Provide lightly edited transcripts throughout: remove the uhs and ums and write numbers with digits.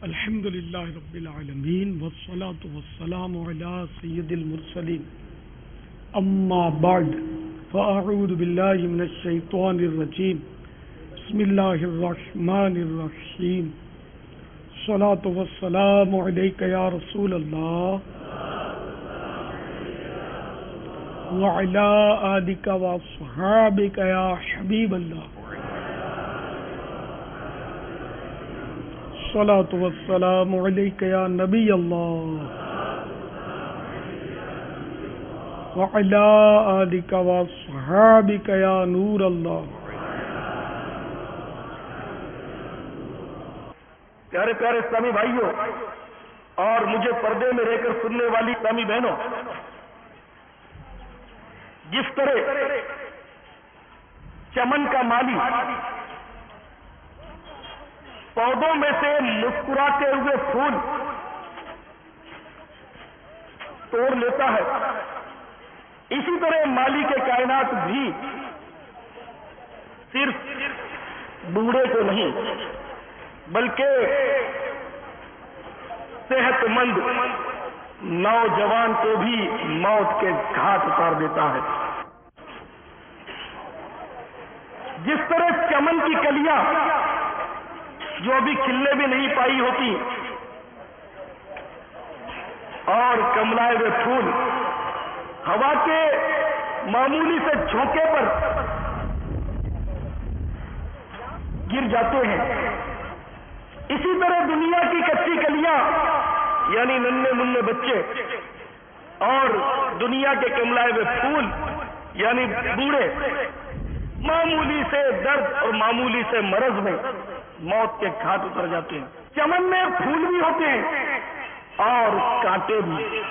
الحمد للہ رب العالمین والصلاة والسلام علی سید المرسلین اما بعد فاعوذ باللہ من الشیطان الرجیم بسم اللہ الرحمن الرحیم الصلاة والسلام علیک یا رسول اللہ وعلی آلک واصحابک یا حبیب اللہ الصلاة والسلام علیک یا نبی اللہ وعلی آلک واصحابک یا نور اللہ۔ پیارے پیارے اسلامی بھائیوں اور مجھے پردے میں رہ کر سننے والی اسلامی بہنوں، جس طرح چمن کا مالی پودوں میں سے مسکراتے ہوئے پھول توڑ لیتا ہے، اسی طرح مالی کے کائنات بھی صرف بوڑھے کو نہیں بلکہ صحت مند نوجوان کو بھی موت کے گھاٹ اتار دیتا ہے۔ جس طرح چمن کی کلیاں جو ابھی کھلنے بھی نہیں پائی ہوتی اور کملائے ہوئے پھول ہوا کے معمولی سے جھونکے پر گر جاتے ہیں، اسی طرح دنیا کی کچی کلیاں یعنی ننھے منھے بچے اور دنیا کے کملائے ہوئے پھول یعنی بوڑھے معمولی سے درد اور معمولی سے مرض میں موت کے گھاٹ اتر جاتے ہیں۔ چمن میں پھول بھی ہوتے ہیں اور کانٹے بھی،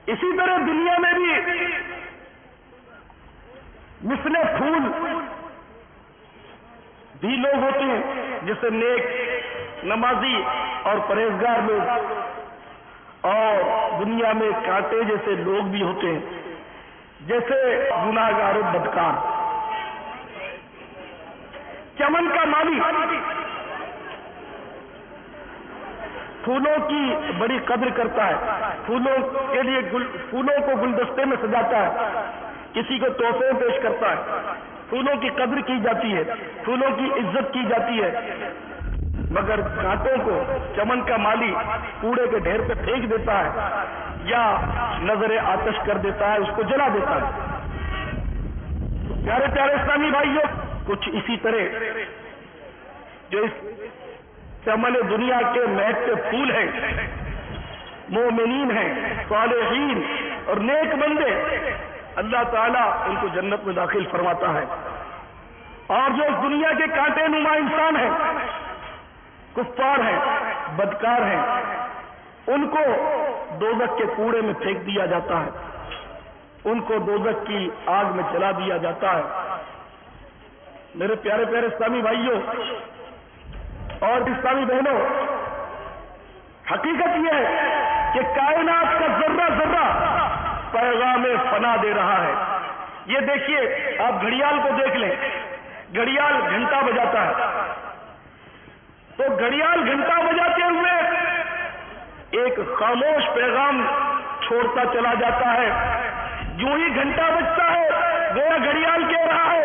اسی طرح دنیا میں بھی مثل پھول بھی لوگ ہوتے ہیں، جیسے نیک نمازی اور پرہیزگار لوگ، اور دنیا میں کانٹے جیسے لوگ بھی ہوتے ہیں، جیسے گناہگار و بدکار۔ چمن کا مالی پھولوں کی بڑی قدر کرتا ہے، پھولوں کے لیے پھولوں کو گلدستے میں سجاتا ہے، کسی کو تحفے پیش کرتا ہے، پھولوں کی قدر کی جاتی ہے، پھولوں کی عزت کی جاتی ہے، مگر کانٹوں کو چمن کا مالی کوڑے کے ڈھیر پہ پھینک دیتا ہے یا نظر آتش کر دیتا ہے، اس کو جلا دیتا ہے۔ پیارے پیارے اسلامی بھائیوں، کچھ اسی طرح جو اس چمن دنیا کے مہکتے پھول ہیں، مومنین ہیں، صالحین اور نیک بندے، اللہ تعالیٰ ان کو جنت میں داخل فرماتا ہے، اور جو اس دنیا کے کانٹے نما انسان ہیں، کفار ہیں، بدکار ہیں، ان کو دوزخ کے کوڑے میں پھینک دیا جاتا ہے، ان کو دوزخ کی آگ میں جلا دیا جاتا ہے۔ میرے پیارے پیارے اسلامی بھائیوں اور اسلامی بہنوں، حقیقت یہ ہے کہ کائنات کا ذرہ ذرہ پیغام فنا دے رہا ہے۔ یہ دیکھیے، آپ گھڑیال کو دیکھ لیں، گھڑیال گھنٹہ بجاتا ہے، تو گھڑیال گھنٹہ بجاتے ہوئے ایک خاموش پیغام چھوڑتا چلا جاتا ہے۔ جو ہی گھنٹہ بجتا ہے گویا گھڑیال کہہ رہا ہے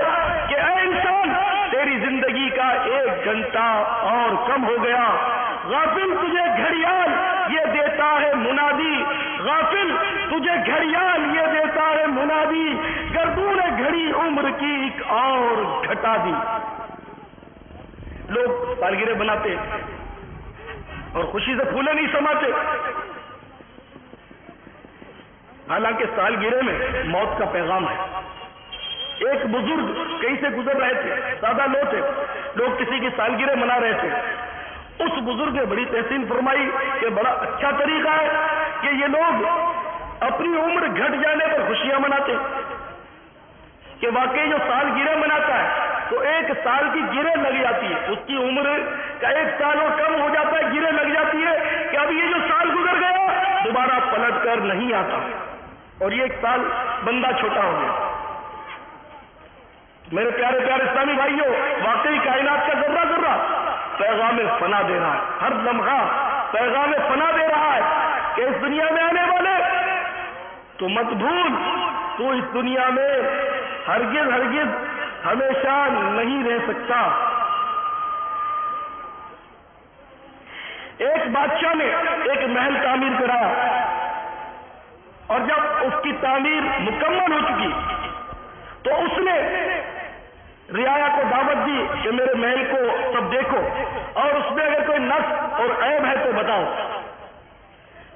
کہ اے انسان، تیری زندگی کا ایک گھنٹہ اور کم ہو گیا۔ غافل، تجھے گھڑیال یہ دیتا ہے منادی، غافل تجھے گھڑیال یہ دیتا ہے منادی، گردون گھڑی عمر کی ایک اور گھٹا دی۔ لوگ سالگرہ بناتے اور خوشی سے پھولے نہیں سماتے، حالانکہ سالگرہ میں موت کا پیغام ہے۔ ایک بزرگ کہیں سے گزر رہے تھے، سادہ لوگ تھے، لوگ کسی کی سالگرہ منا رہے تھے، اس بزرگ نے بڑی تحسین فرمائی کہ بڑا اچھا طریقہ ہے کہ یہ لوگ اپنی عمر گھٹ جانے پر خوشیاں مناتے، کہ واقعی جو سالگرہ مناتا ہے تو ایک سال کی گرہ لگ جاتی ہے، اس کی عمر کا ایک سال اور کم ہو جاتا ہے، گرہ لگ جاتی ہے کہ اب یہ جو سال گزر گیا دوبارہ پلٹ کر نہیں آتا، اور یہ ایک سال بندہ چھوٹا ہو گیا۔ میرے پیارے پیارے اسلامی بھائیوں، واقعی کائنات کا ذرہ ذرہ پیغام فنا دے رہا ہے، ہر لمحہ پیغام فنا دے رہا ہے کہ اس دنیا میں آنے والے تو مت بھول، تو اس دنیا میں ہرگز ہرگز ہمیشہ نہیں رہ سکتا۔ ایک بادشاہ نے ایک محل تعمیر کرایا، اور جب اس کی تعمیر مکمل ہو چکی تو اس نے رعایا کو دعوت دی کہ میرے محل کو سب دیکھو، اور اس میں اگر کوئی نقص اور عیب ہے تو بتاؤ۔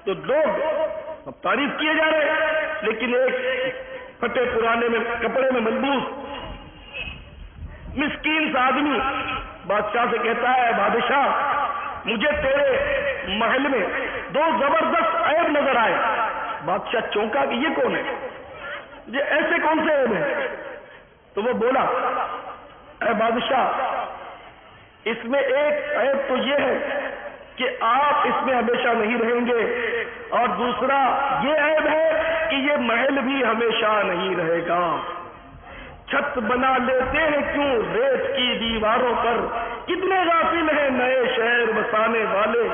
تو لوگ سب تعریف کیے جا رہے، لیکن ایک پھٹے پرانے میں کپڑے میں ملبوس مسکین سا آدمی بادشاہ سے کہتا ہے، بادشاہ مجھے تیرے محل میں دو زبردست عیب نظر آئے۔ بادشاہ چونکا کہ یہ کون ہے، یہ ایسے کون سے عیب ہیں؟ تو وہ بولا، اے بادشاہ اس میں ایک عیب تو یہ ہے کہ آپ اس میں ہمیشہ نہیں رہیں گے، اور دوسرا یہ عیب ہے کہ یہ محل بھی ہمیشہ نہیں رہے گا۔ چھت بنا لیتے ہیں کیوں ریت کی دیواروں پر، کتنے غافل ہیں نئے شہر بسانے والے،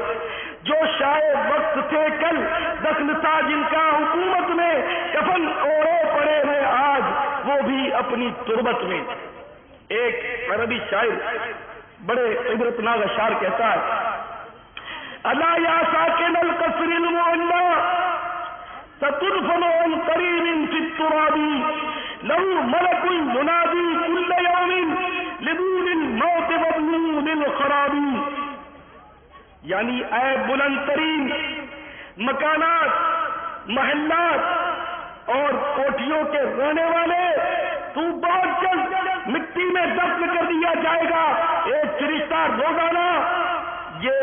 جو شاید وقت تھے کل دخل تھا جن کا حکومت میں، کفن اوڑے پڑے ہیں آج وہ بھی اپنی تربت میں۔ ایک عربی شاعر بڑے عبرتناک اشعار کہتا ہے، الا یا ساکن القصر المعلی ستدفن عن قریب فی التراب، لو ملک ینادی کل یوم لدون الموت مبنون الخراب۔ یعنی اے بلند ترین مکانات، محلات اور کوٹھیوں کے رہنے والے، تو بہت جلد مٹی میں دفن کر دیا جائے گا۔ ایک فرشتہ روزانہ یہ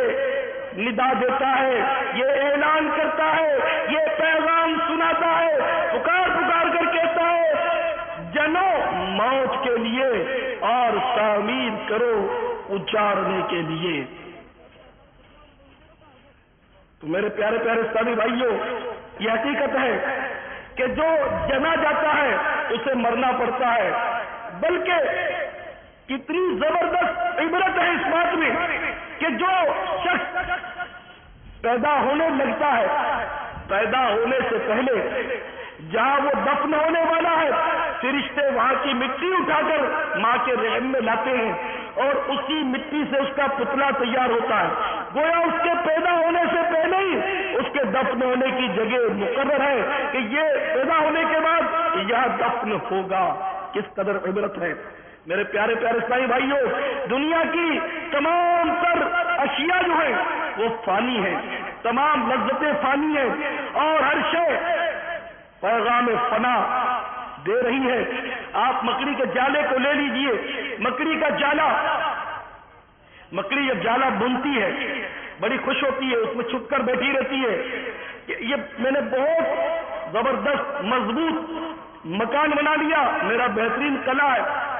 ندا دیتا ہے، یہ اعلان کرتا ہے، یہ پیغام سناتا ہے، پکار پکار کر کہتا ہے، جنو موت کے لیے اور تعمیر کرو اجارنے کے لیے۔ تو میرے پیارے پیارے اسلامی بھائیوں، یہ حقیقت ہے کہ جو جنا جاتا ہے اسے مرنا پڑتا ہے، بلکہ کتنی زبردست عبرت ہے اس بات میں کہ جو شخص پیدا ہونے لگتا ہے، پیدا ہونے سے پہلے جہاں وہ دفن ہونے والا ہے، فرشتے وہاں کی مٹی اٹھا کر ماں کے رحم میں لاتے ہیں، اور اسی مٹی سے اس کا پتلا تیار ہوتا ہے، گویا اس کے پیدا ہونے سے پہلے ہی اس کے دفن ہونے کی جگہ مقرر ہے کہ یہ پیدا ہونے کے بعد یہاں دفن ہوگا۔ کس قدر عبرت ہے میرے پیارے پیارے اسلامی بھائیوں۔ دنیا کی تمام تر اشیاء جو ہیں وہ فانی ہیں، تمام لذتیں فانی ہیں، اور ہر شے پیغام فنا دے رہی ہے۔ آپ مکڑی کے جالے کو لے لیجئے، مکڑی کا جالا، مکڑی جب جالا بنتی ہے بڑی خوش ہوتی ہے، اس میں چھپ کر بیٹھی رہتی ہے کہ یہ میں نے بہت زبردست مضبوط مکان بنا لیا، میرا بہترین قلعہ ہے،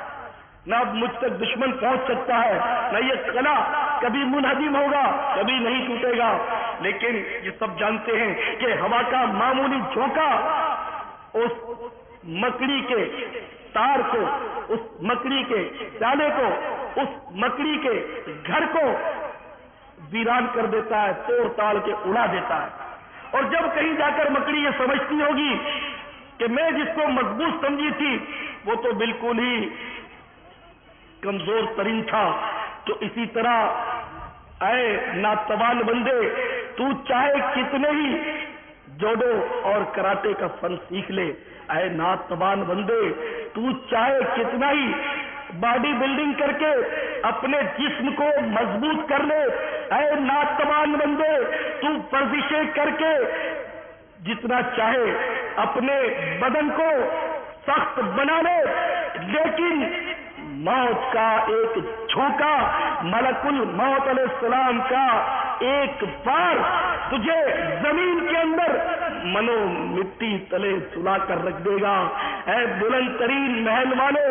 نہ اب مجھ تک دشمن پہنچ سکتا ہے، نہ یہ قلعہ کبھی منہدم ہوگا، کبھی نہیں ٹوٹے گا۔ لیکن یہ سب جانتے ہیں کہ ہوا کا معمولی جھونکا اس مکڑی کے تار کو، اس مکڑی کے جالے کو، اس مکڑی کے گھر کو ویران کر دیتا ہے، توڑ تاڑ کے اڑا دیتا ہے۔ اور جب کہیں جا کر مکڑی یہ سمجھتی ہوگی کہ میں جس کو مضبوط سمجھی تھی وہ تو بالکل ہی کمزور ترین تھا، تو اسی طرح اے ناتوان بندے، تو چاہے کتنے ہی جوڈو اور کراٹے کا فن سیکھ لے، اے ناتوان بندے تو چاہے کتنا ہی باڈی بلڈنگ کر کے اپنے جسم کو مضبوط کر لے، اے ناتوان بندے تو ورزشیں کر کے جتنا چاہے اپنے بدن کو سخت بنا لے، لیکن موت کا ایک جھونکا، ملک الموت علیہ السلام کا ایک بار تجھے زمین کے اندر منو مٹی تلے سلا کر رکھ دے گا۔ اے بلند ترین محل والو،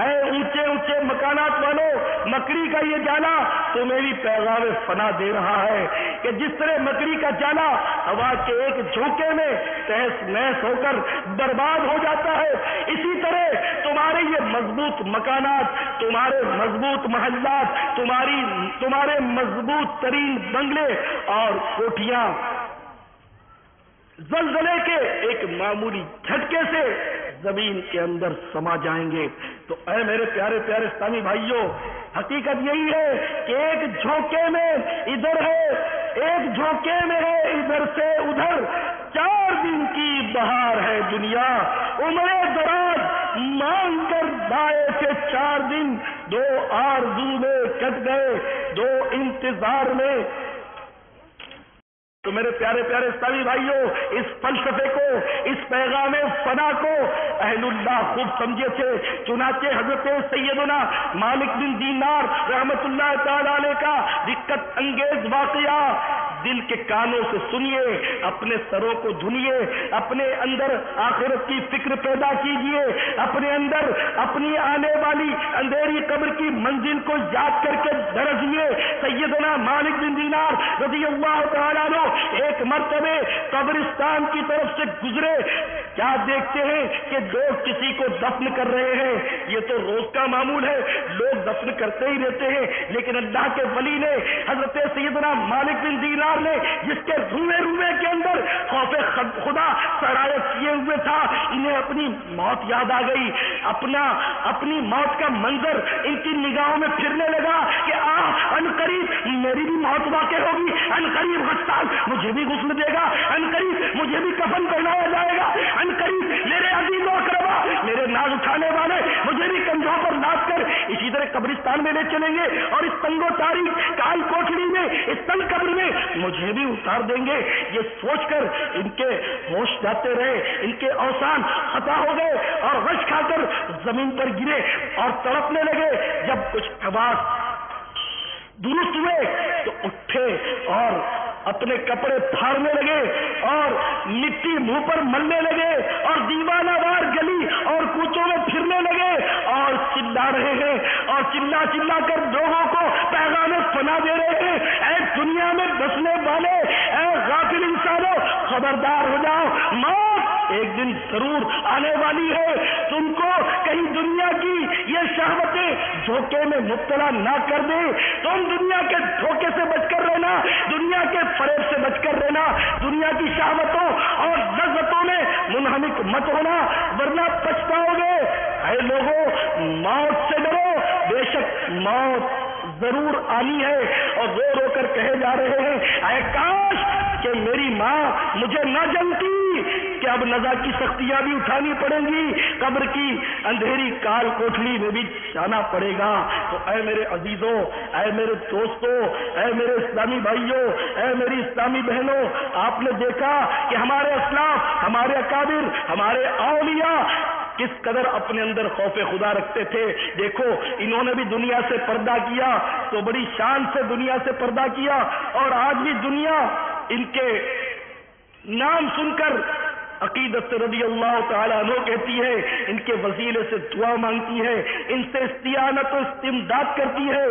اے اونچے اونچے مکانات والو، مکڑی کا یہ جالا تمہیں بھی پیغام فنا دے رہا ہے کہ جس طرح مکڑی کا جالا ہوا کے ایک جھونکے میں تہس نہس ہو کر برباد ہو جاتا ہے، اسی طرح تمہارے یہ مضبوط مکانات، تمہارے مضبوط محلات، تمہارے مضبوط ترین بنگلے اور کوٹھیاں زلزلے کے ایک معمولی جھٹکے سے زمین کے اندر سما جائیں گے۔ تو اے میرے پیارے پیارے اسلامی بھائیوں، حقیقت یہی ہے کہ ایک جھونکے میں ادھر ہے، ایک جھونکے میں ہے ادھر سے ادھر، 4 دن کی بہار ہے دنیا، عمر دراز مانگ کر لائے تھے 4 دن، 2 آرزو میں کٹ گئے، 2 انتظار میں۔ تو میرے پیارے پیارے اسلامی بھائیوں، اس فلسفے کو، اس پیغام فنا کو اہل اللہ خوب سمجھے تھے، چنانچہ حضرت سیدنا مالک بن دینار رحمت اللہ تعالی علیہ کا دقت انگیز واقعہ دل کے کانوں سے سنیے، اپنے سروں کو دھنیے، اپنے اندر آخرت کی فکر پیدا کیجئے، اپنے اندر اپنی آنے والی اندھیری قبر کی منزل کو یاد کر کے درجیے۔ سیدنا مالک بن دینار رضی اللہ تعالیٰ عنہ ایک مرتبہ قبرستان کی طرف سے گزرے، کیا دیکھتے ہیں کہ لوگ کسی کو دفن کر رہے ہیں، یہ تو روز کا معمول ہے، لوگ دفن کرتے ہی رہتے ہیں، لیکن اللہ کے ولی نے، حضرت سیدنا مالک بن دینار نے، جس کے روئے روئے کے اندر خوف خدا سرایت کیے ہوئے تھا، انہیں اپنی موت یاد آ گئی، اپنی موت کا منظر ان کی نگاہوں میں پھرنے لگا کہ ان قریب میری بھی موت واقع ہوگی، ان قریب غسال مجھے بھی غسل دے گا، ان قریب مجھے بھی کفن پہنایا جائے گا، ان قریب میرے عزیز و اقربا، میرے ناز اٹھانے والے مجھے بھی کندھوں پر لاد کر اسی طرح قبرستان میں لے چلیں گے، اور اس تنگ و تاریک کال کوٹڑی میں، اس تنگ قبر میں مجھے بھی اتار دیں گے۔ یہ سوچ کر ان کے ہوش جاتے رہے، ان کے اوسان خطا ہو گئے اور غش کھا کر زمین پر گرے اور تڑپنے لگے۔ جب کچھ حواس درست ہوئے تو اٹھے اور اپنے کپڑے پھاڑنے لگے اور مٹی منہ پر ملنے لگے اور دیوانہ وار گلی اور کوچوں میں پھرنے لگے اور چلا رہے ہیں اور چلا چلا کر لوگوں کو پیغام فنا دے رہے ہیں۔ اے دنیا میں بسنے والے، اے غافل انسانوں، خبردار ہو جاؤ، موت ایک دن ضرور آنے والی ہے۔ تم کو کہیں دنیا کی یہ شہوتیں دھوکے میں مبتلا نہ کر دے، تم دنیا کے دھوکے سے بچ کر رہنا، دنیا کے فریب سے بچ کر رہنا، دنیا کی شہوتوں اور لذتوں میں منہمک مت ہونا، ورنہ پچھتاؤ گے۔ اے لوگوں، موت سے ڈرو، بے شک موت ضرور آنی ہے۔ اور رو رو کر کہے جا رہے ہیں، اے کاش کہ میری ماں مجھے نہ جانتی کہ اب نزا کی سختیاں بھی اٹھانی پڑیں گی، قبر کی اندھیری کال کوٹھلی میں بھی جانا پڑے گا۔ تو اے میرے عزیزوں، اے میرے دوستوں، اے میرے اسلامی بھائیوں، اے میری اسلامی بہنوں، آپ نے دیکھا کہ ہمارے اسلاف، ہمارے اکابر، ہمارے اولیاء کس قدر اپنے اندر خوف خدا رکھتے تھے۔ دیکھو، انہوں نے بھی دنیا سے پردہ کیا تو بڑی شان سے دنیا سے پردہ کیا، اور آج بھی دنیا ان کے نام سن کر عقیدت سے رضی اللہ تعالیٰ عنہ کہتی ہے، ان کے وسیلے سے دعا مانگتی ہے، ان سے استعانت و استمداد کرتی ہے،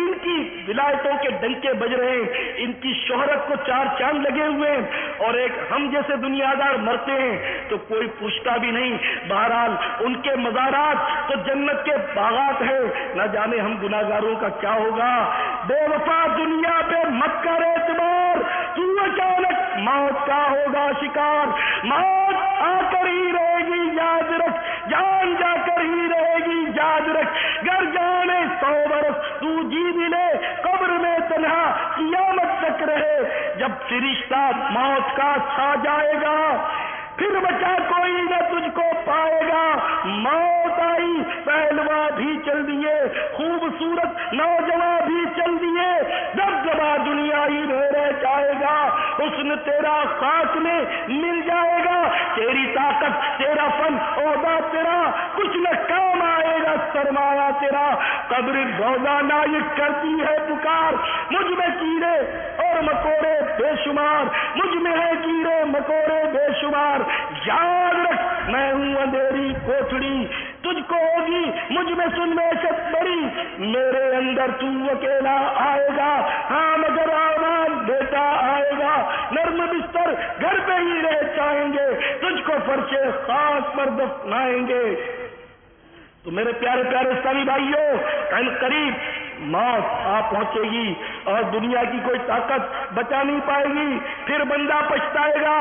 ان کی ولایتوں کے ڈنکے بج رہے ہیں، ان کی شہرت کو 4 چاند لگے ہوئے ہیں، اور ایک ہم جیسے دنیا دار مرتے ہیں تو کوئی پوچھتا بھی نہیں۔ بہرحال ان کے مزارات تو جنت کے باغات ہیں، نہ جانے ہم گناہگاروں کا کیا ہوگا۔ بے وفا دنیا پہ مت کر اعتبار، تو اچانک موت کا ہوگا شکار، موت آ کر ہی رہے گی یاد رکھ، جان جا کر ہی رہے گی یاد رکھ، گر جانے 100 برس تو جی بھی لے، قبر میں تنہا قیامت تک رہے، جب فرشتہ موت کا چھا جائے گا پھر بچا کوئی نہ تجھ کو پائے گا۔ موت آئی پہلوا بھی چل دیے، خوبصورت نوجوان بھی چل دیے، جب جبا دنیا ہی میں رہ جائے گا، حسن تیرا خاک میں مل جائے گا، تیری طاقت، تیرا فن، عہدہ تیرا کچھ نہ کام آئے گا، سرمایہ تیرا۔ قبر روزانہ یہ کرتی ہے پکار، مجھ میں کیڑے اور مکوڑے بے شمار، مجھ میں ہے کیڑے مکوڑے بے شمار، یاد رکھ میں ہوں اندھیری کوٹڑی، تجھ کو ہوگی مجھ میں سنمیشت بڑی، میرے اندر تو اکیلا آئے گا، ہاں مگر آواز بیٹا آئے گا، نرم بستر گھر پہ ہی رہ جائیں گے، تجھ کو فرش خاص پر دفنائیں گے۔ تو میرے پیارے پیارے اسلامی بھائیوں، ان قریب موت آ پہنچے گی اور دنیا کی کوئی طاقت بچا نہیں پائے گی، پھر بندہ پچھتائے گا،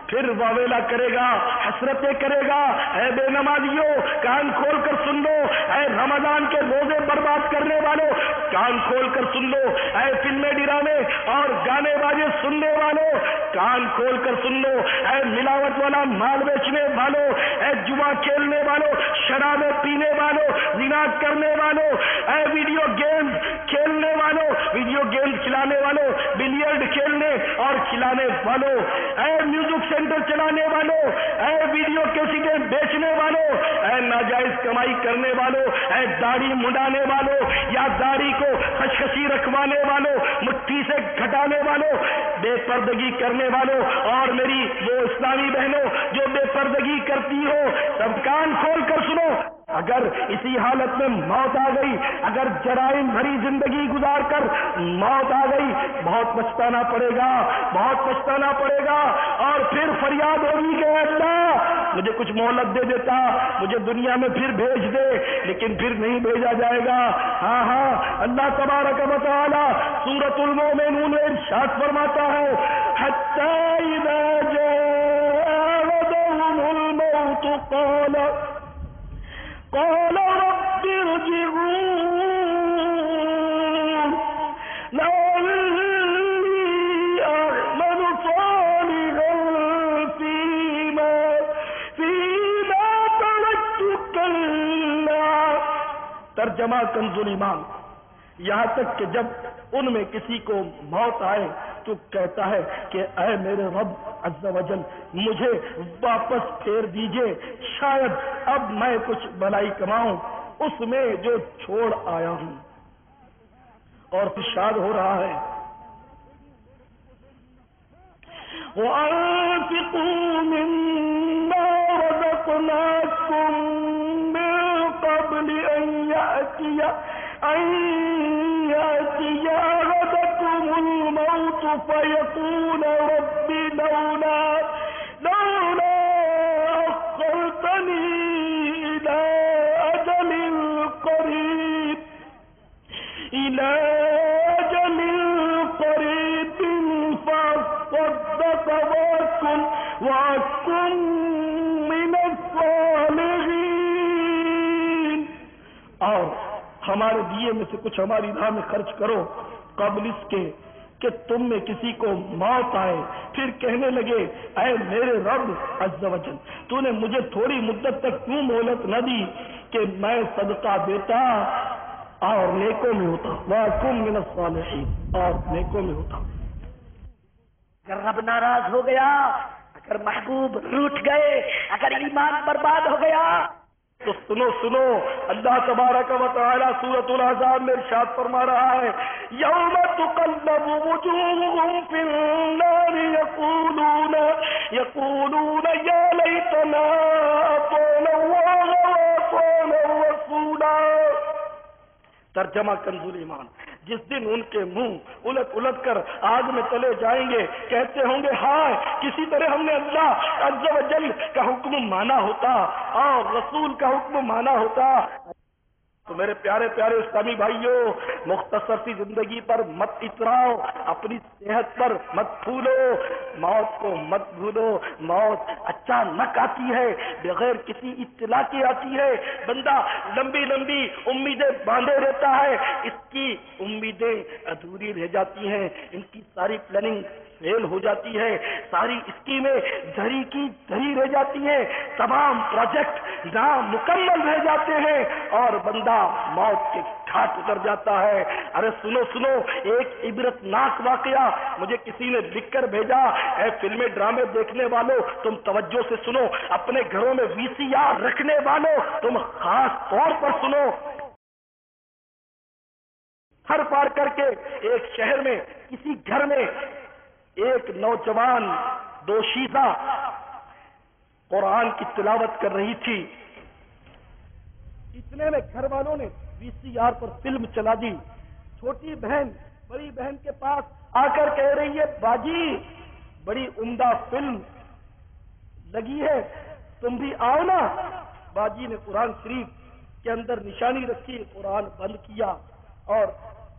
پھر واویلا کرے گا، حسرتیں کرے گا۔ اے بے نمازیوں کان کھول کر سن لو، اے رمضان کے روزے برباد کرنے والوں کان کھول کر سن لو، اے فلمیں ڈرامے اور گانے باجے سننے والوں کان کھول کر سن لو، اے ملاوٹ والا مال بیچنے والوں، اے جوا کھیلنے والوں، شرابیں پینے والوں، زنا کرنے والوں، اے ویڈیو گیم کھیلنے والوں، ویڈیو گیم کھلانے والوں، بلیئرڈ کھیلنے اور کھلانے والوں، اے میوزک سینٹر چلانے والوں، اے ویڈیو کیسٹیں بیچنے والوں، اے ناجائز کمائی کرنے والوں، اے داڑھی منڈانے والوں یا داڑھی کو خشخشی رکھوانے والوں، مٹھی سے گھٹانے والوں، بے پردگی کرنے والوں، اور میری وہ اسلامی بہنوں جو بے پردگی کرتی ہو، سب کان کھول کر سنو، اگر اسی حالت میں موت آ گئی، اگر جرائم بھری زندگی گزار کر موت آ گئی، بہت پچھتانا پڑے گا، بہت پچھتانا پڑے گا، اور پھر فریاد ہوگی کہ اللہ مجھے کچھ مہلت دے دیتا، مجھے دنیا میں پھر بھیج دے، لیکن پھر نہیں بھیجا جائے گا۔ ہاں ہاں، اللہ تبارک و تعالی سورۃ المومنون میں ارشاد فرماتا ہے، حتی اذا جاء احدهم الموت قال رب ارجعون لعلی اعمل صالحا فیما ترکت کلا۔ ترجمہ کنز الایمان، یہاں تک کہ جب ان میں کسی کو موت آئے تو کہتا ہے کہ اے میرے رب عز و جل مجھے واپس پھیر دیجئے، شاید اب میں کچھ بھلائی کماؤں اس میں جو چھوڑ آیا ہوں۔ اور ارشاد ہو رہا ہے، وَأَنفِقُوا مِمَّا رَزَقْنَاكُم مِّن قَبْلِ أَن يَأْتِيَ أَحَدَكُمُ الْمَوْتُ فَيَقُولَ رَبِّ لَوْلَا أَخَّرْتَنِي إِلَىٰ أَجَلٍ قَرِيبٍ فَأَصَّدَّقَ وَأَكُن مِّنَ الصَّالِحِينَ۔ اور ہمارے دیے میں سے کچھ ہماری راہ میں خرچ کرو قبل اس کے کہ تم میں کسی کو موت آئے، پھر کہنے لگے اے میرے رب عز و جل تو نے مجھے تھوڑی مدت تک کیوں مہلت نہ دی کہ میں صدقہ دیتا اور نیکوں میں ہوتا، وَأَكُن مِّنَ الصَّالِحِينَ، اور نیکوں میں ہوتا۔ اگر رب ناراض ہو گیا، اگر محبوب روٹھ گئے، اگر ایمان برباد ہو گیا تو سنو اللہ تبارک و تعالی سورۃ الاحزاب میں ارشاد فرما رہا ہے، یوم تقلب وجوہہم فی النار یقولون یا لیتنا اطعنا اللہ واطعنا الرسولا۔ ترجمہ کنز الایمان، جس دن ان کے منہ الٹ کر آگ میں چلے جائیں گے، کہتے ہوں گے ہائے کسی طرح ہم نے اللہ عز و جل کا حکم مانا ہوتا اور رسول کا حکم مانا ہوتا۔ تو میرے پیارے پیارے اسلامی بھائیوں، مختصر سی زندگی پر مت اتراؤ، اپنی صحت پر مت پھولو، موت کو مت بھولو۔ موت اچانک آتی ہے، بغیر کسی اطلاع کے آتی ہے، بندہ لمبی لمبی امیدیں باندھے رہتا ہے، اس کی امیدیں ادھوری رہ جاتی ہیں، ان کی ساری پلاننگ فیل ہو جاتی ہے، ساری اسکیمیں دھری کی دھری رہ جاتی ہیں، تمام پروجیکٹ نامکمل رہ جاتے ہیں اور بندہ موت کے گھاٹ اتر جاتا ہے۔ ارے سنو ایک عبرت ناک واقعہ مجھے کسی نے لکھ کر بھیجا۔ اے فلمیں ڈرامے دیکھنے والوں تم توجہ سے سنو، اپنے گھروں میں VCR رکھنے والوں تم خاص طور پر سنو۔ ہر پار کر کے ایک شہر میں کسی گھر میں ایک نوجوان دوشیزہ قرآن کی تلاوت کر رہی تھی، اتنے میں گھر والوں نے VCR پر فلم چلا دی. چھوٹی بہن بڑی بہن کے پاس آ کر کہہ رہی ہے باجی بڑی عمدہ فلم لگی ہے، تم بھی آؤ نا. باجی نے قرآن شریف کے اندر نشانی رکھی، قرآن بند کیا اور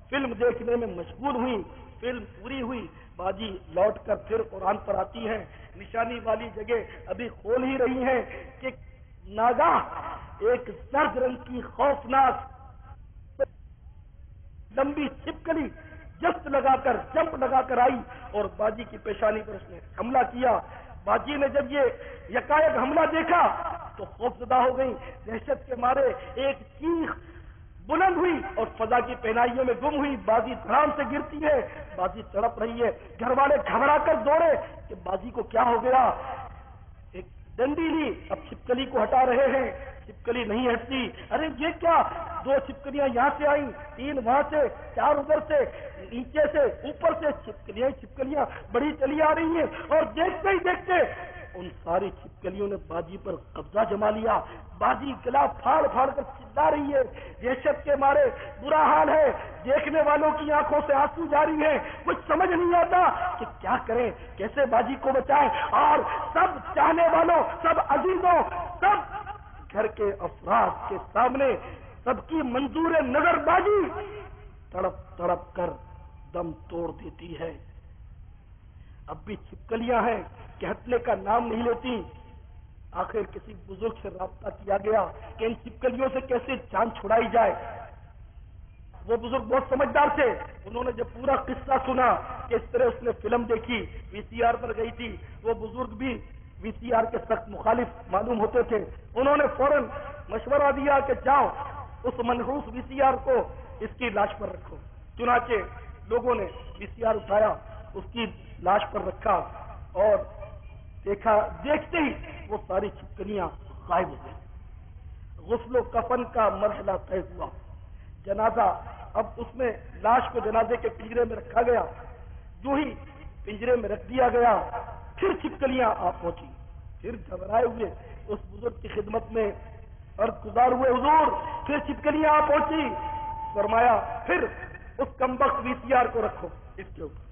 فلم دیکھنے میں مشغول ہوئی. فلم پوری ہوئی، باجی لوٹ کر پھر قرآن پر آتی ہیں، نشانی والی جگہ ابھی کھول ہی رہی ہیں کہ ناگاہ ایک زرد رنگ کی خوفناک لمبی چھپکلی جست لگا کر جمپ لگا کر آئی اور باجی کی پیشانی پر اس نے حملہ کیا. باجی نے جب یہ یکایک حملہ دیکھا تو خوفزدہ ہو گئی، دہشت کے مارے ایک چیخ بلند ہوئی اور فضا کی پہنائیوں میں گم ہوئی. بازی دھڑام سے گرتی ہے، بازی تڑپ رہی ہے. گھر والے گھبرا کر دوڑے کہ بازی کو کیا ہو گیا. ایک ڈنڈی لی، اب چھپکلی کو ہٹا رہے ہیں، چھپکلی نہیں ہٹتی. ارے یہ کیا، 2 چھپکلیاں یہاں سے آئیں، 3 وہاں سے، 4 ادھر سے، نیچے سے، اوپر سے، چھپکلیاں بڑی چلی آ رہی ہیں اور دیکھتے ہی دیکھتے ان ساری چھپکلیوں نے باجی پر قبضہ جما لیا. باجی گلا پھاڑ پھاڑ کر چلا رہی ہے، دہشت کے مارے برا حال ہے. دیکھنے والوں کی آنکھوں سے آنسو جاری ہیں، کچھ سمجھ نہیں آتا کہ کیا کریں، کیسے باجی کو بچائیں. اور سب چاہنے والوں، سب عزیزوں، سب گھر کے افراد کے سامنے سب کی منظور نظر باجی تڑپ تڑپ کر دم توڑ دیتی ہے. اب بھی چھپکلیاں ہیں کہ ہٹنے کا نام نہیں لیتی. آخر کسی بزرگ سے رابطہ کیا گیا کہ ان چھپکلیوں سے کیسے جان چھڑائی جائے. وہ بزرگ بہت سمجھدار تھے، انہوں نے جب پورا قصہ سنا کہ اس طرح اس نے فلم دیکھی، VCR پر گئی تھی. وہ بزرگ بھی VCR کے سخت مخالف معلوم ہوتے تھے. انہوں نے فوراً مشورہ دیا کہ جاؤ اس منحوس VCR کو اس کی لاش پر رکھو. چنانچہ لوگوں نے VCR اٹھایا، اس کی لاش پر رکھا اور دیکھا، دیکھتے ہی وہ ساری چھپکلیاں غائب ہو گئی. غسل و کفن کا مرحلہ طے ہوا. جنازہ، اب اس میں لاش کو جنازے کے پنجرے میں رکھا گیا. جو ہی پنجرے میں رکھ دیا گیا پھر چھپکلیاں آ پہنچی. پھر گھبرائے ہوئے اس بزرگ کی خدمت میں عرض گزار ہوئے، حضور پھر چھپکلیاں آ پہنچی. فرمایا پھر اس کمبخت VCR کو رکھو اس کے اوپر.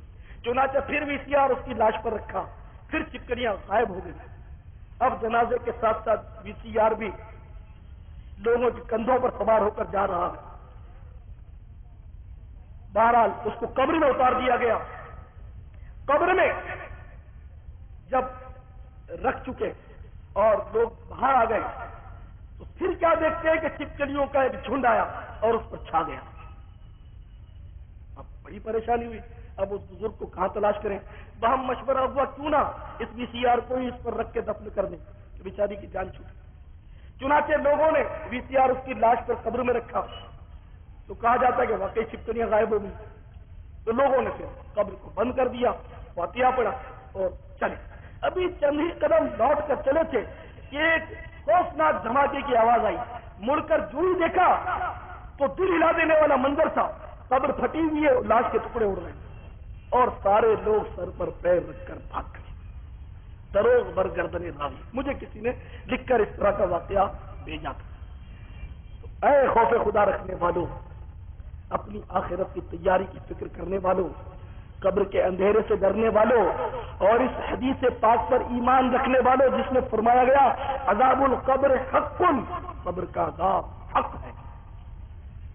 چنانچہ پھر VCR اس کی لاش پر رکھا، پھر چھپکلیاں غائب ہو گئی. اب جنازے کے ساتھ ساتھ VCR بھی لوگوں کے کندھوں پر سوار ہو کر جا رہا ہے. بہرحال اس کو قبر میں اتار دیا گیا. قبر میں جب رکھ چکے اور لوگ باہر آ گئے تو پھر کیا دیکھتے ہیں کہ چھپکلیوں کا ایک جھنڈ آیا اور اس پر چھا گیا. اب بڑی پریشانی ہوئی، اب اس بزرگ کو کہاں تلاش کریں. باہم مشورہ ہوا کیوں نہ اس VCR کو ہی اس پر رکھ کے دفن کر دیں کہ بیچاری کی جان چھوٹی. چنانچہ لوگوں نے VCR اس کی لاش پر قبر میں رکھا تو کہا جاتا ہے کہ واقعی چھپکلیاں غائب ہو گئی. تو لوگوں نے پھر قبر کو بند کر دیا، فاتحہ پڑا اور چلے. ابھی چند ہی قدم لوٹ کر چلے تھے کہ ایک خوفناک دھماکے کی آواز آئی. مڑ کر جو ہی دیکھا تو دل ہلا دینے والا منظر تھا. قبر پھٹی ہوئی ہے، لاش کے ٹکڑے اڑ رہے ہیں اور سارے لوگ سر پر پیر رکھ کر بھاگ گئے. دروغ بر گردن راوی. مجھے کسی نے لکھ کر اس طرح کا واقعہ بھیجا تھا. تو اے خوف خدا رکھنے والوں، اپنی آخرت کی تیاری کی فکر کرنے والوں، قبر کے اندھیرے سے ڈرنے والوں اور اس حدیث پاک پر ایمان رکھنے والوں جس میں فرمایا گیا عذاب القبر حق، قبر کا عذاب حق ہے.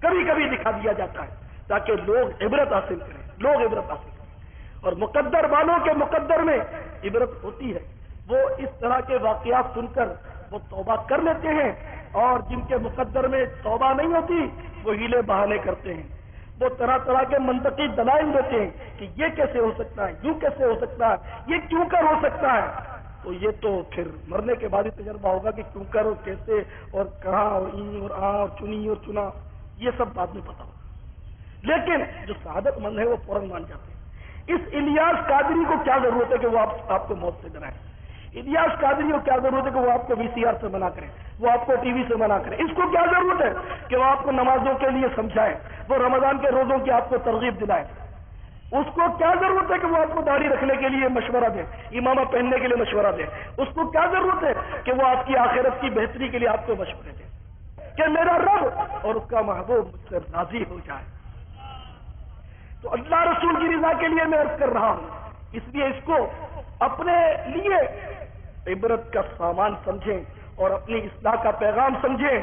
کبھی کبھی دکھا دیا جاتا ہے تاکہ لوگ عبرت حاصل کریں، لوگ عبرت حاصل کریں. اور مقدر والوں کے مقدر میں عبرت ہوتی ہے. وہ اس طرح کے واقعات سن کر وہ توبہ کر لیتے ہیں، اور جن کے مقدر میں توبہ نہیں ہوتی وہ ہیلے بہانے کرتے ہیں. وہ طرح طرح کے منطقی دلائل دیتے ہیں کہ یہ کیسے ہو سکتا ہے، یوں کیسے ہو سکتا ہے، یہ کیوں کر ہو سکتا ہے. تو یہ تو پھر مرنے کے بعد ہی تجربہ ہوگا کہ کیوں کر اور کیسے اور کہاں اور این اور آ اور چنی اور چنا، یہ سب بعد میں پتا ہوگا. لیکن جو سعادت مند ہے وہ فوراً مان جاتے ہیں. اس الیاس قادری کو کیا ضرورت ہے کہ وہ آپ کو موت سے ڈرائے؟ الیاس قادری کو کیا ضرورت ہے کہ وہ آپ کو VCR سے منع کرے، وہ آپ کو TV سے منع کرے؟ اس کو کیا ضرورت ہے کہ وہ آپ کو نمازوں کے لیے سمجھائے، وہ رمضان کے روزوں کی آپ کو ترغیب دلائے؟ اس کو کیا ضرورت ہے کہ وہ آپ کو داڑھی رکھنے کے لیے مشورہ دے، امامہ پہننے کے لیے مشورہ دے؟ اس کو کیا ضرورت ہے کہ وہ آپ کی آخرت کی بہتری کے لیے آپ کو مشورے دے؟ کہ میرا رب اور اس کا محبوب مجھ سے راضی ہو جائے۔ تو اللہ رسول کی رضا کے لیے میں عرض کر رہا ہوں، اس لیے اس کو اپنے لیے عبرت کا سامان سمجھیں اور اپنی اصلاح کا پیغام سمجھیں۔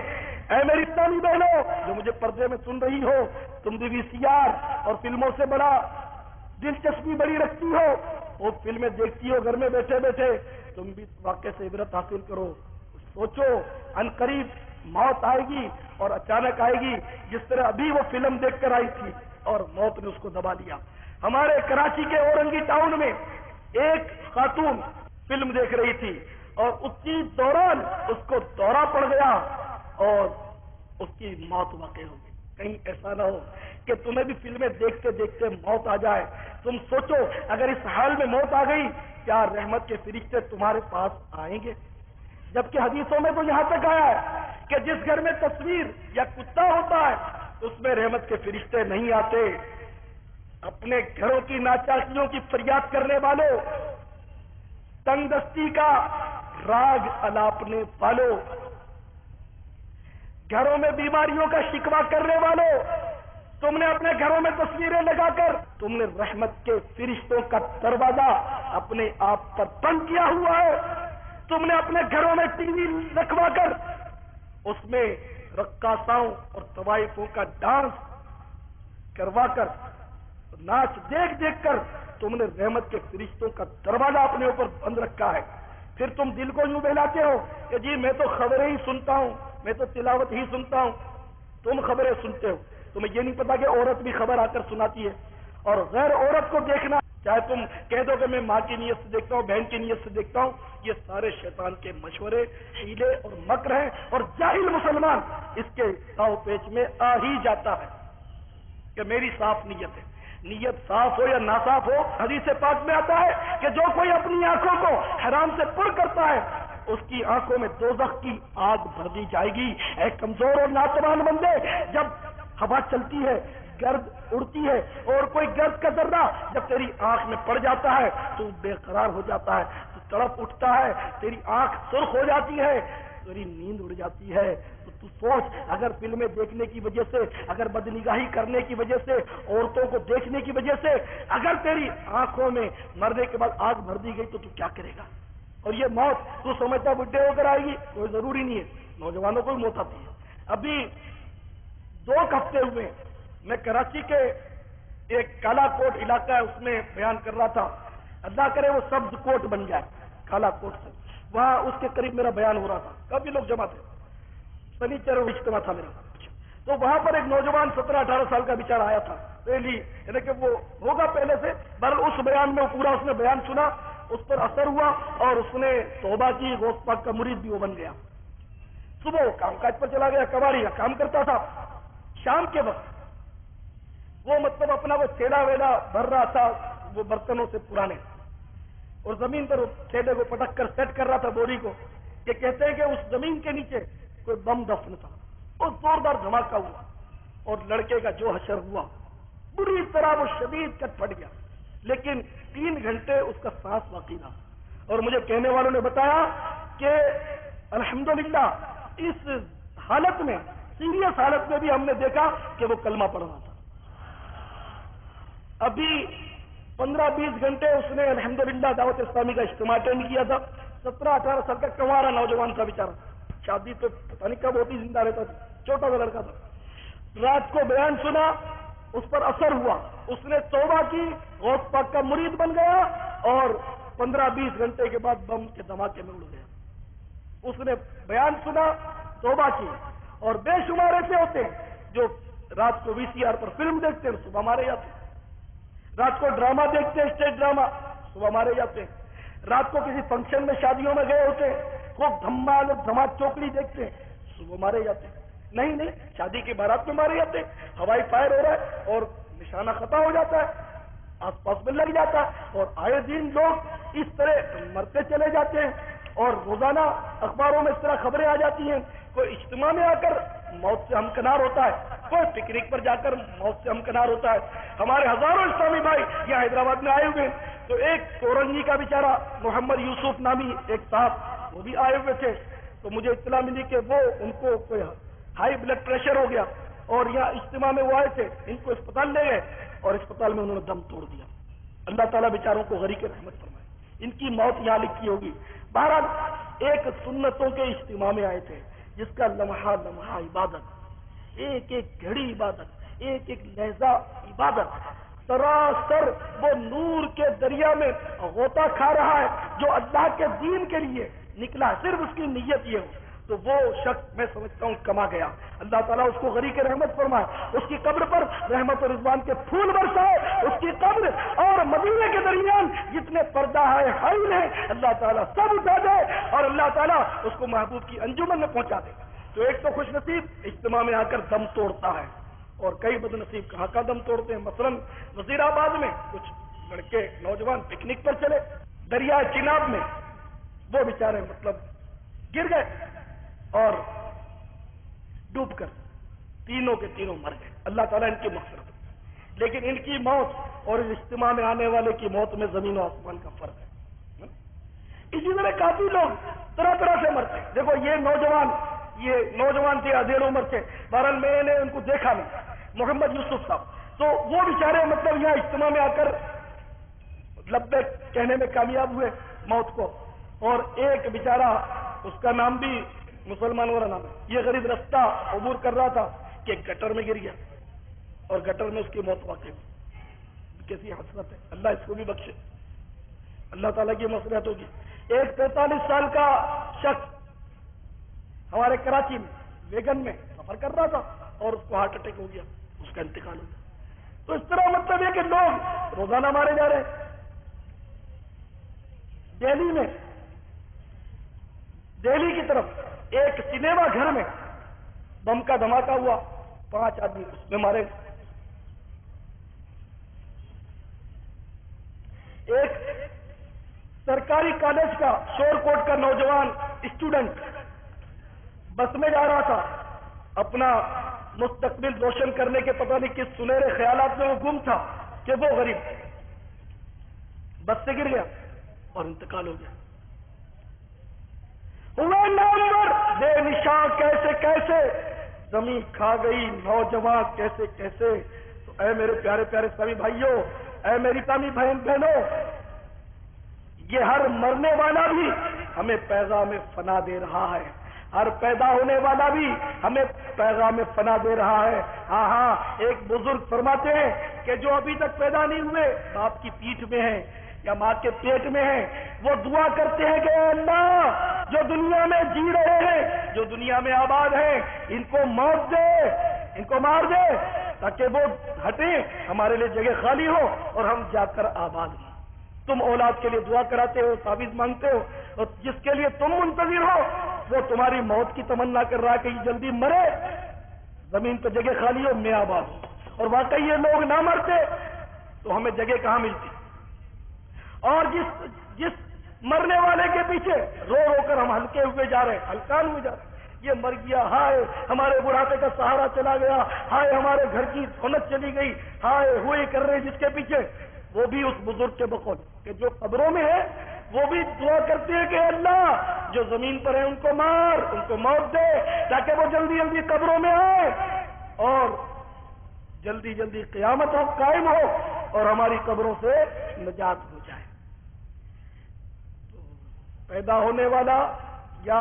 اے میری اسلامی بہنوں جو مجھے پردے میں سن رہی ہو، تم بھی VCR اور فلموں سے بڑا دلچسپی بڑی رکھتی ہو، وہ فلمیں دیکھتی ہو گھر میں بیٹھے بیٹھے، تم بھی اس واقعے سے عبرت حاصل کرو۔ سوچو ان قریب موت آئے گی اور اچانک آئے گی، جس طرح ابھی وہ فلم دیکھ کر آئی تھی اور موت نے اس کو دبا لیا۔ ہمارے کراچی کے اورنگی ٹاؤن میں ایک خاتون فلم دیکھ رہی تھی اور اسی دوران اس کو دورہ پڑ گیا اور اس کی موت واقع ہو گئی۔ کہیں ایسا نہ ہو کہ تمہیں بھی فلمیں دیکھتے دیکھتے موت آ جائے۔ تم سوچو اگر اس حال میں موت آ گئی، کیا رحمت کے فرشتے تمہارے پاس آئیں گے؟ جبکہ حدیثوں میں تو یہاں تک آیا ہے کہ جس گھر میں تصویر یا کتا ہوتا ہے اس میں رحمت کے فرشتے نہیں آتے۔ اپنے گھروں کی ناچاکیوں کی فریاد کرنے والوں، تنگ دستی کا راگ الاپنے والوں، گھروں میں بیماریوں کا شکوہ کرنے والوں، تم نے اپنے گھروں میں تصویریں لگا کر تم نے رحمت کے فرشتوں کا دروازہ اپنے آپ پر بند کیا ہوا ہے۔ تم نے اپنے گھروں میں ٹی وی رکھوا کر اس میں رقاصاؤں اور طوائفوں کا ڈانس کروا کر ناچ دیکھ دیکھ کر تم نے رحمت کے فرشتوں کا دروازہ اپنے اوپر بند رکھا ہے۔ پھر تم دل کو یوں بہلاتے ہو کہ جی میں تو خبریں ہی سنتا ہوں، میں تو تلاوت ہی سنتا ہوں۔ تم خبریں سنتے ہو، تمہیں یہ نہیں پتا کہ عورت بھی خبر آ کر سناتی ہے، اور غیر عورت کو دیکھنا، چاہے تم کہہ دو کہ میں ماں کی نیت سے دیکھتا ہوں، بہن کی نیت سے دیکھتا ہوں، یہ سارے شیطان کے مشورے، حیلے اور مکر ہیں، اور جاہل مسلمان اس کے داؤ پیچ میں آ ہی جاتا ہے کہ میری صاف نیت ہے۔ نیت صاف ہو یا ناصاف ہو، حدیث پاک میں آتا ہے کہ جو کوئی اپنی آنکھوں کو حرام سے پر کرتا ہے اس کی آنکھوں میں دوزخ کی آگ بھر دی جائے گی۔ اے کمزور اور ناتوان بندے، جب ہوا چلتی ہے، گرد اڑتی ہے، اور کوئی گرد کا ذرہ جب تیری آنکھ میں پڑ جاتا ہے تو بے قرار ہو جاتا ہے، تو تڑپ اٹھتا ہے، تیری آنکھ سرخ ہو جاتی ہے، تیری نیند اڑ جاتی ہے۔ تو سوچ، اگر فلمیں دیکھنے کی وجہ سے، اگر بدنگاہی کرنے کی وجہ سے، عورتوں کو دیکھنے کی وجہ سے اگر تیری آنکھوں میں مرنے کے بعد آگ بھر دی گئی تو کیا کرے گا؟ اور یہ موت تو سمجھتا بڈھے ہو کر آئے گی، کوئی ضروری نہیں ہے، نوجوانوں کو بھی موت آتی ہے۔ ابھی 2 ہفتے ہوئے میں کراچی کے ایک کالا کوٹ علاقہ ہے اس میں بیان کر رہا تھا، اللہ کرے وہ سبز کوٹ بن جائے کالا کوٹ سے، وہاں اس کے قریب میرا بیان ہو رہا تھا، کافی لوگ جمع تھے، سنیچر اجتماع تھا میرا۔ تو وہاں پر ایک نوجوان 17-18 سال کا بیچارہ آیا تھا، پہلی یعنی کہ وہ ہوگا پہلے سے، بہرحال اس بیان میں پورا اس نے بیان سنا، اس پر اثر ہوا اور اس نے توبہ کی، غوث پاک کا مرید بھی وہ بن گیا۔ صبح وہ کام کاج پر چلا گیا، کباڑی کا کام کرتا تھا، شام کے وقت وہ مطلب اپنا وہ تھیلا ویلا بھر رہا تھا وہ برتنوں سے پرانے، اور زمین پر تھیلے کو پٹک کر سیٹ کر رہا تھا بوری کو، کہ کہتے ہیں کہ اس زمین کے نیچے کوئی بم دفن تھا، اور زوردار دھماکہ ہوا اور لڑکے کا جو حشر ہوا، بری طرح وہ شدید کٹ پھٹ گیا، لیکن 3 گھنٹے اس کا سانس باقی رہا۔ اور مجھے کہنے والوں نے بتایا کہ الحمدللہ اس حالت میں، سیریس حالت میں بھی ہم نے دیکھا کہ وہ کلمہ پڑھ رہا تھا۔ ابھی 15-20 گھنٹے اس نے الحمدللہ دعوت اسلامی کا اجتماع اٹینڈ کیا تھا، 17-18 سال کا کنوارا نوجوان تھا بیچارہ، شادی تو پتہ نہیں کب ہوتی، زندہ رہتا تھا، چھوٹا سا لڑکا تھا۔ رات کو بیان سنا، اس پر اثر ہوا، اس نے توبہ کی، غوث پاک کا مرید بن گیا، اور 15-20 گھنٹے کے بعد بم کے دھماکے میں اڑ گیا۔ اس نے بیان سنا، توبہ کی، اور بے شمار ایسے ہوتے ہیں جو رات کو VCR پر فلم دیکھتے ہیں، صبح مارے جاتے ہیں، رات کو ڈرامہ دیکھتے ہیں، اسٹیج ڈرامہ، صبح مارے جاتے ہیں، رات کو کسی فنکشن میں شادیوں میں گئے ہوتے ہیں، خوب دھمال اور دھما چوکڑی دیکھتے ہیں، صبح مارے جاتے ہیں۔ نہیں، شادی کی بارات میں مارے جاتے ہیں، ہوائی فائر ہو رہا ہے اور نشانہ خطا ہو جاتا ہے، آس پاس میں لگ جاتا ہے، اور آئے دن لوگ اس طرح مرتے چلے جاتے ہیں، اور روزانہ اخباروں میں اس طرح خبریں آ جاتی ہیں، کوئی اجتماع میں آ کر موت سے ہمکنار ہوتا ہے، کوئی پکنک پر جا کر موت سے ہمکنار ہوتا ہے. ہمارے ہزاروں اسلامی بھائی یہاں حیدرآباد میں آئے ہوئے ہیں. تو ایک کورنجی کا بیچارہ محمد یوسف نامی ایک صاحب وہ بھی آئے ہوئے تھے. تو مجھے اطلاع ملی کہ وہ ان کو کوئی ہائی بلڈ پریشر ہو گیا اور یہاں اجتماع میں وہ آئے تھے. ان کو اسپتال لے گئے اور اسپتال میں انہوں نے دم توڑ دیا. اللہ تعالیٰ بیچاروں کو غریق رحمت فرمائے. ان کی موت یہاں لکھی ہوگی. بہرحال ایک سنتوں کے اجتماع میں آئے تھے جس کا لمحہ لمحہ عبادت, ایک ایک گھڑی عبادت, ایک ایک لہجہ عبادت, سراسر وہ نور کے دریا میں غوطہ کھا رہا ہے جو اللہ کے دین کے لیے نکلا. صرف اس کی نیت یہ ہو تو وہ شخص میں سمجھتا ہوں کما گیا. اللہ تعالیٰ اس کو غریق رحمت فرمائے, اس کی قبر پر رحمت و رضوان کے پھول برسائے. اس کی قبر اور مدینے کے درمیان جتنے پردہ ہے حائل ہیں اللہ تعالیٰ سب اٹھا دے اور اللہ تعالیٰ اس کو محبوب کی انجمن میں پہنچا دے. تو ایک تو خوش نصیب اجتماع میں آ کر دم توڑتا ہے اور کئی بد نصیب کہاں کا دم توڑتے ہیں. مثلا وزیر آباد میں کچھ لڑکے نوجوان پکنک پر چلے, دریا چناب میں وہ بیچارے مطلب گر گئے اور ڈوب کر تینوں کے تینوں مر گئے. اللہ تعالیٰ ان کی مغفرت. لیکن ان کی موت اور اس اجتماع میں آنے والے کی موت میں زمین و آسمان کا فرق ہے. اسی طرح کافی لوگ طرح طرح سے مرتے. دیکھو یہ نوجوان تھے ادھیر عمر سے, بہرحال میں نے ان کو دیکھا نہیں, محمد یوسف صاحب. تو وہ بیچارے مطلب یہاں اجتماع میں آ کر لبیک کہنے میں کامیاب ہوئے موت کو. اور ایک بیچارہ اس کا نام بھی مسلمان والا نام ہے, یہ غریب رستہ عبور کر رہا تھا کہ گٹر میں گر گیا اور گٹر میں اس کی موت واقع ہوئی. کیسی حسرت ہے. اللہ اس کو بھی بخشے, اللہ تعالیٰ کی مغفرت ہوگی. ایک 43 سال کا شخص ہمارے کراچی میں ویگن میں سفر کر رہا تھا اور اس کو ہارٹ اٹیک ہو گیا, اس کا انتقال ہو گیا. تو اس طرح مطلب ہے کہ لوگ روزانہ مارے جا رہے ہیں. دہلی کی طرف ایک سنیما گھر میں بم کا دھماکہ ہوا, 5 آدمی اس میں مارے. ایک سرکاری کالج کا شور کوٹ کا نوجوان اسٹوڈنٹ بس میں جا رہا تھا, اپنا مستقبل روشن کرنے کے پتہ نہیں کس سنہرے خیالات میں وہ گم تھا کہ وہ غریب بس سے گر گیا اور انتقال ہو گیا. نومبر بے نشان کیسے کیسے زمین کھا گئی, نوجوان کیسے کیسے. تو اے میرے پیارے پیارے سبھی بھائیوں, اے میری تامی بہنوں, یہ ہر مرنے والا بھی ہمیں پیغام فنا دے رہا ہے, ہر پیدا ہونے والا بھی ہمیں پیغام فنا دے رہا ہے. ہاں ایک بزرگ فرماتے ہیں کہ جو ابھی تک پیدا نہیں ہوئے, باپ کی پیٹھ میں ہیں یا ماں کے پیٹ میں ہیں, وہ دعا کرتے ہیں کہ اے اللہ جو دنیا میں جی رہے ہیں, جو دنیا میں آباد ہیں, ان کو موت دے, ان کو مار دے تاکہ وہ ہٹیں, ہمارے لیے جگہ خالی ہو اور ہم جا کر آباد ہوں. تم اولاد کے لیے دعا کراتے ہو, تعویذ مانگتے ہو, اور جس کے لیے تم منتظر ہو وہ تمہاری موت کی تمنا کر رہا ہے کہ یہ جلدی مرے, زمین پہ جگہ خالی ہو, میں آباد ہوں. اور واقعی یہ لوگ نہ مرتے تو ہمیں جگہ کہاں ملتی. اور جس مرنے والے کے پیچھے رو رو کر ہم ہلکے ہوئے جا رہے ہیں, ہلکان ہوئے جا رہے ہیں, یہ مر گیا, ہائے ہمارے بڑھاپے کا سہارا چلا گیا, ہائے ہمارے گھر کی دولت چلی گئی, ہائے ہوئے کر رہے جس کے پیچھے, وہ بھی اس بزرگ کے بقول کہ جو قبروں میں ہے وہ بھی دعا کرتے ہیں کہ اللہ جو زمین پر ہے ان کو مار, ان کو موت دے تاکہ وہ جلدی جلدی قبروں میں آئے اور جلدی جلدی قیامت ہو قائم ہو اور ہماری قبروں سے نجات ہو جائے. پیدا ہونے والا یا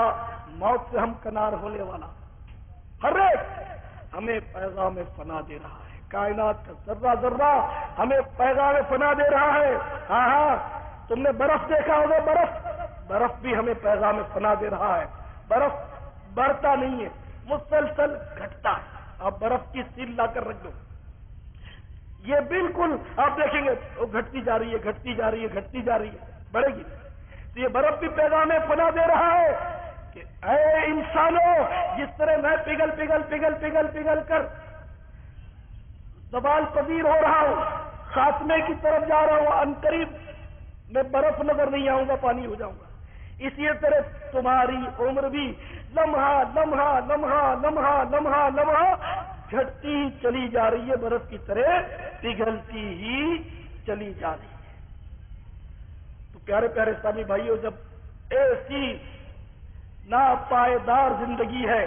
موت سے ہم کنار ہونے والا, ہر ایک ہمیں پیغام فنا دے رہا ہے. کائنات کا ذرہ ذرہ ہمیں پیغام فنا دے رہا ہے. ہاں تم نے برف دیکھا ہوگا, برف بھی ہمیں پیغام فنا دے رہا ہے. برف بڑھتا نہیں ہے, مسلسل گھٹتا ہے. آپ برف کی سیل لا کر رکھ دو, یہ بالکل آپ دیکھیں گے وہ گھٹتی جا رہی ہے, گھٹتی جا رہی ہے, گھٹتی جا رہی ہے, بڑھے گی. تو یہ برف بھی پیغام فنا دے رہا ہے کہ اے انسانوں, جس طرح میں پگھل پگھل پگھل پگھل پگھل کر زوال پذیر ہو رہا ہوں, خاتمے کی طرف جا رہا ہوں, عنقریب میں برف نظر نہیں آؤں گا, پانی ہو جاؤں گا. اسی طرح تمہاری عمر بھی لمحہ لمحہ لمحہ لمحہ لمحہ لمحہ گھٹتی ہی چلی جا رہی ہے، برف کی طرح پگھلتی ہی چلی جا رہی ہے۔ تو پیارے پیارے اسلامی بھائیوں، جب ایسی ناپائیدار زندگی ہے،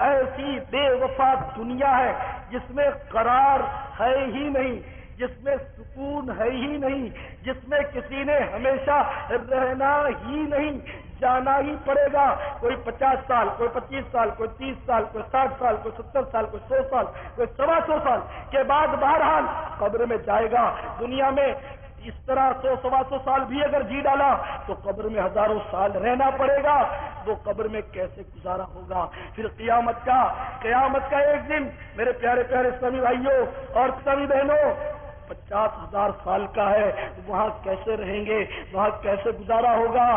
ایسی بے وفا دنیا ہے جس میں قرار ہے ہی نہیں، جس میں سکون ہے ہی نہیں، جس میں کسی نے ہمیشہ رہنا ہی نہیں، جانا ہی پڑے گا۔ کوئی 50 سال، کوئی 25 سال، کوئی 30 سال، کوئی 60 سال، کوئی 70 سال، کوئی 100 سال، کوئی 125 سال کے بعد بہرحال قبر میں جائے گا۔ دنیا میں اس طرح 100-125 سال بھی اگر جی ڈالا تو قبر میں ہزاروں سال رہنا پڑے گا۔ وہ قبر میں کیسے گزارا ہوگا؟ پھر قیامت کا ایک دن میرے پیارے پیارے اسلامی بھائیوں اور اسلامی بہنوں 50,000 سال کا ہے۔ وہاں کیسے رہیں گے؟ وہاں کیسے گزارا ہوگا؟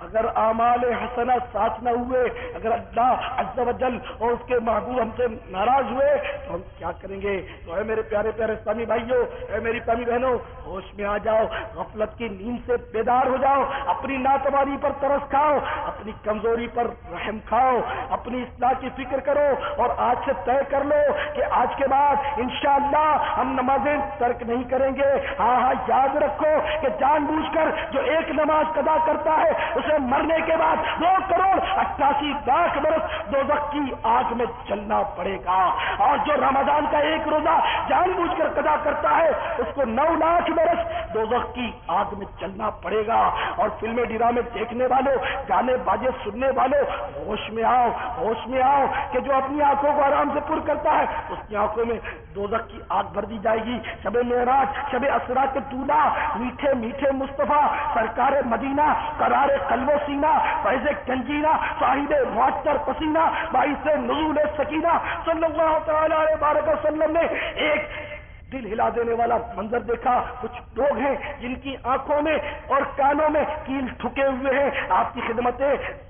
اگر اعمال حسنہ ساتھ نہ ہوئے، اگر اللہ عز و جل اور اس کے محبوب ہم سے ناراض ہوئے تو ہم کیا کریں گے؟ تو اے میرے پیارے پیارے اسلامی بھائیوں، اے میری اسلامی بہنوں، ہوش میں آ جاؤ، غفلت کی نیند سے بیدار ہو جاؤ، اپنی ناتوانی پر ترس کھاؤ، اپنی کمزوری پر رحم کھاؤ، اپنی اصلاح کی فکر کرو اور آج سے طے کر لو کہ آج کے بعد انشاءاللہ ہم نمازیں ترک نہیں کریں گے۔ ہاں یاد رکھو کہ جان بوجھ کر جو ایک نماز قضا کرتا ہے اسے مرنے کے بعد 2,88,00,000 برس دوزخ کی آگ میں چلنا پڑے گا، اور جو رمضان کا ایک روزہ جان بوجھ کر قضا کرتا ہے اس کو 9,00,000 برس دوزخ کی آگ میں چلنا پڑے گا۔ اور فلمیں ڈرامے دیکھنے والوں، گانے باجے سننے والوں، ہوش میں آؤ، ہوش میں آؤ کہ جو اپنی آنکھوں کو آرام سے پر کرتا ہے اس کی آنکھوں میں دوزخ کی آگ بھر دی جائے گی۔ شب معراج، شب اسرا کے دولہا، میٹھے میٹھے مصطفیٰ، سرکار مدینہ، قرار قلب و سینہ، فیض گنجینہ، صاحب معطر پسینہ، باعث نزول سکینہ صلی اللہ تعالی علیہ وسلم نے ایک دل ہلا دینے والا منظر دیکھا۔ کچھ لوگ ہیں جن کی آنکھوں میں اور کانوں میں کیل ٹھکے ہوئے ہیں۔ آپ کی خدمت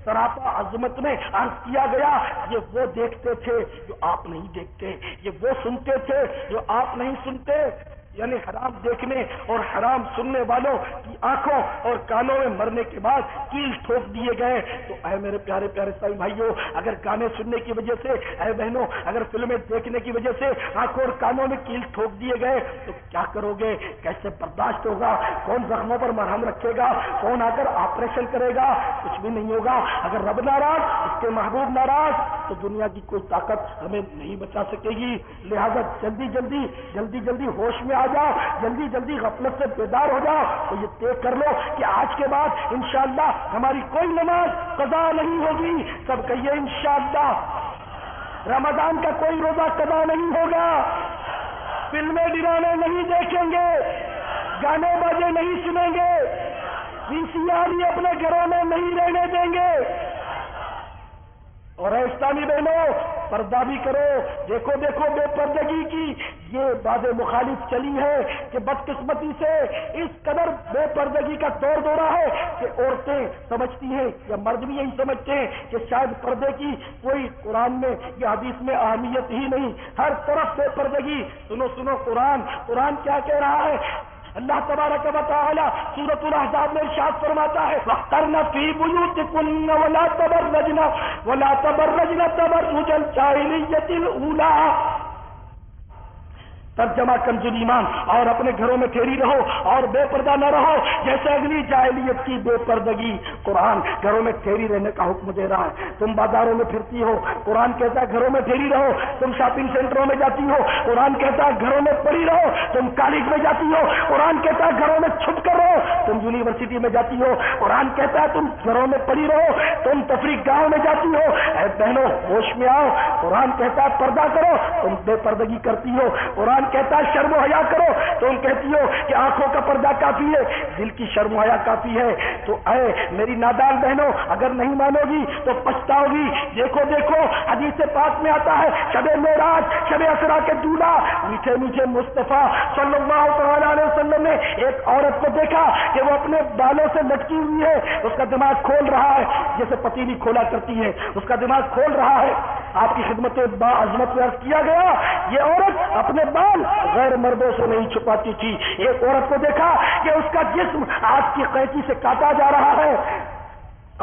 سراپا عظمت میں عرض کیا گیا، یہ وہ دیکھتے تھے جو آپ نہیں دیکھتے، یہ وہ سنتے تھے جو آپ نہیں سنتے۔ یعنی حرام دیکھنے اور حرام سننے والوں کی آنکھوں اور کانوں میں مرنے کے بعد کیل ٹھوک دیے گئے۔ تو اے میرے پیارے پیارے سائی بھائیوں، اگر گانے سننے کی وجہ سے، اے بہنوں اگر فلمیں دیکھنے کی وجہ سے آنکھوں اور کانوں میں کیل ٹھوک دیے گئے تو کیا کرو گے؟ کیسے برداشت ہوگا؟ کون زخموں پر مرہم رکھے گا؟ کون آ کر آپریشن کرے گا؟ کچھ بھی نہیں ہوگا۔ اگر رب ناراض، اس کے محبوب ناراض تو دنیا کی کوئی طاقت ہمیں نہیں بچا سکے گی۔ لہذا جلدی ہوش میں آ جاؤ، جلدی غفلت سے بیدار ہو جاؤ، تو یہ طے کر لو کہ آج کے بعد انشاءاللہ ہماری کوئی نماز قضا نہیں ہوگی۔ سب کہیے انشاءاللہ۔ رمضان کا کوئی روزہ قضا نہیں ہوگا، فلمیں ڈرامے نہیں دیکھیں گے، گانے باجے نہیں سنیں گے، VCR بھی اپنے گھروں میں نہیں رہنے دیں گے۔ اور اسلامی بہنوں، پردہ بھی کرو۔ دیکھو بے پردگی کی یہ بات مخالف چلی ہے کہ بدقسمتی سے اس قدر بے پردگی کا دورہ ہے کہ عورتیں سمجھتی ہیں یا مرد بھی یہی سمجھتے ہیں کہ شاید پردے کی کوئی قرآن میں یا حدیث میں اہمیت ہی نہیں، ہر طرف بے پردگی۔ سنو قرآن کیا کہہ رہا ہے؟ اللہ تبارک و تعالی سورۃ الاحزاب میں ارشاد فرماتا ہے وَقَرْنَ فِي بُيُوتِكُنَّ وَلَا تَبَرَّجْنَ تَبَرُّجَ الْجَاهِلِيَّةِ الْأُولَىٰ۔ ترجمہ کنز ایمان، اور اپنے گھروں میں ٹھہری رہو اور بے پردہ نہ رہو جیسے اگلی جاہلیت کی بے پردگی۔ قرآن گھروں میں ٹھہری رہنے کا حکم دے رہا ہے۔ تم بازاروں میں پھرتی ہو، قرآن کہتا ہے گھروں میں ٹھہری رہو۔ تم شاپنگ سینٹروں میں جاتی ہو، قرآن کہتا ہے گھروں میں پڑی رہو۔ تم کالج میں جاتی ہو، قرآن کہتا ہے گھروں میں چھپ کر رہو۔ تم یونیورسٹی میں جاتی ہو، قرآن کہتا ہے تم گھروں میں پڑی رہو۔ تم تفریح گاہوں میں جاتی ہو، اے بہنوں ہوش میں آؤ، قرآن کہتا ہے پردہ کرو، تم بے پردگی کرتی ہو۔ قرآن کہتا ہے شرم و حیا کرو، تم کہتی ہو کہ آنکھوں کا پردہ کافی ہے، دل کی شرم و حیا کافی ہے۔ تو اے میری نادان بہنوں، اگر نہیں مانو گی تو پچھتاؤ گی۔ دیکھو حدیث پاک میں آتا ہے شب معراج، شب اسرا کے دولہا، میٹھے میٹھے مصطفیٰ صلی اللہ تعالی علیہ وسلم نے ایک عورت کو دیکھا کہ وہ اپنے بالوں سے لٹکی ہوئی ہے، اس کا دماغ کھول رہا ہے جیسے پتیلی کھولا کرتی ہے، اس کا دماغ کھول رہا ہے۔ آپ کی خدمت با عظمت میں عرض کیا گیا یہ عورت اپنے بال غیر مردوں سے نہیں چھپاتی تھی۔ ایک عورت کو دیکھا کہ اس کا جسم آگ کی قینچی سے کاٹا جا رہا ہے۔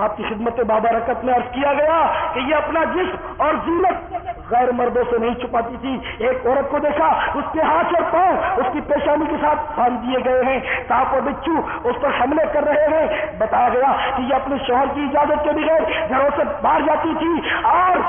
آپ کی خدمت بابرکت میں عرض کیا گیا کہ یہ اپنا جسم اور زینت غیر مردوں سے نہیں چھپاتی تھی. ایک عورت کو دیکھا، اس کے ہاتھ اور پاؤں اس کی پیشانی کے ساتھ باندھ دیے گئے ہیں، سانپ اور بچھو اس پر حملے کر رہے ہیں. بتایا گیا کہ یہ اپنے شوہر کی اجازت کے بغیر گھروں سے باہر جاتی تھی اور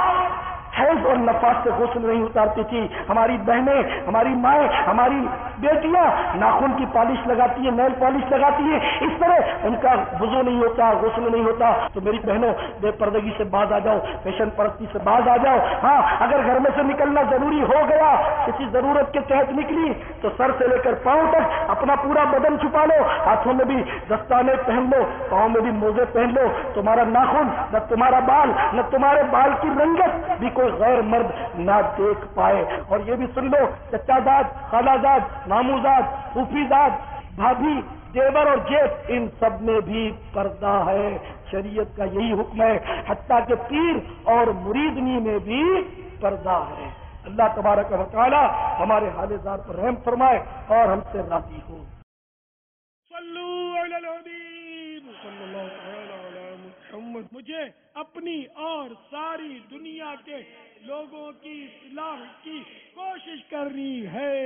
حیض اور نفاس سے غسل نہیں اتارتی تھی. ہماری بہنیں، ہماری مائیں، ہماری بیٹیاں ناخن کی پالش لگاتی ہیں، نیل پالش لگاتی ہیں، اس طرح ان کا وضو نہیں ہوتا، غسل نہیں ہوتا. تو میری بہنوں، بے پردگی سے باز آ جاؤ، فیشن پرستی سے باز آ جاؤ. ہاں، اگر گھر میں سے نکلنا ضروری ہو گیا، کسی ضرورت کے تحت نکلی، تو سر سے لے کر پاؤں تک اپنا پورا بدن چھپا لو، ہاتھوں میں بھی دستانے پہن لو، پاؤں میں بھی موزے پہن لو. تمہارا ناخن نہ تمہارا بال نہ تمہارے بال کی رنگت بھی کوئی غیر مرد نہ دیکھ پائے. اور یہ بھی سن لو، چچا زاد، خالہ زاد، مامو زاد، پھوپھی زاد، بھابھی، دیور اور جیٹ، ان سب میں بھی پردہ ہے. شریعت کا یہی حکم ہے. حتیٰ کہ پیر اور مریدنی میں بھی پردہ ہے. اللہ تبارک و تعالی ہمارے حال زار پر رحم فرمائے اور ہم سے راضی ہو. صلو علی الحبیب صلی اللہ تعالی علی محمد. مجھے اپنی اور ساری دنیا کے لوگوں کی اصلاح کی کوشش کرنی ہے.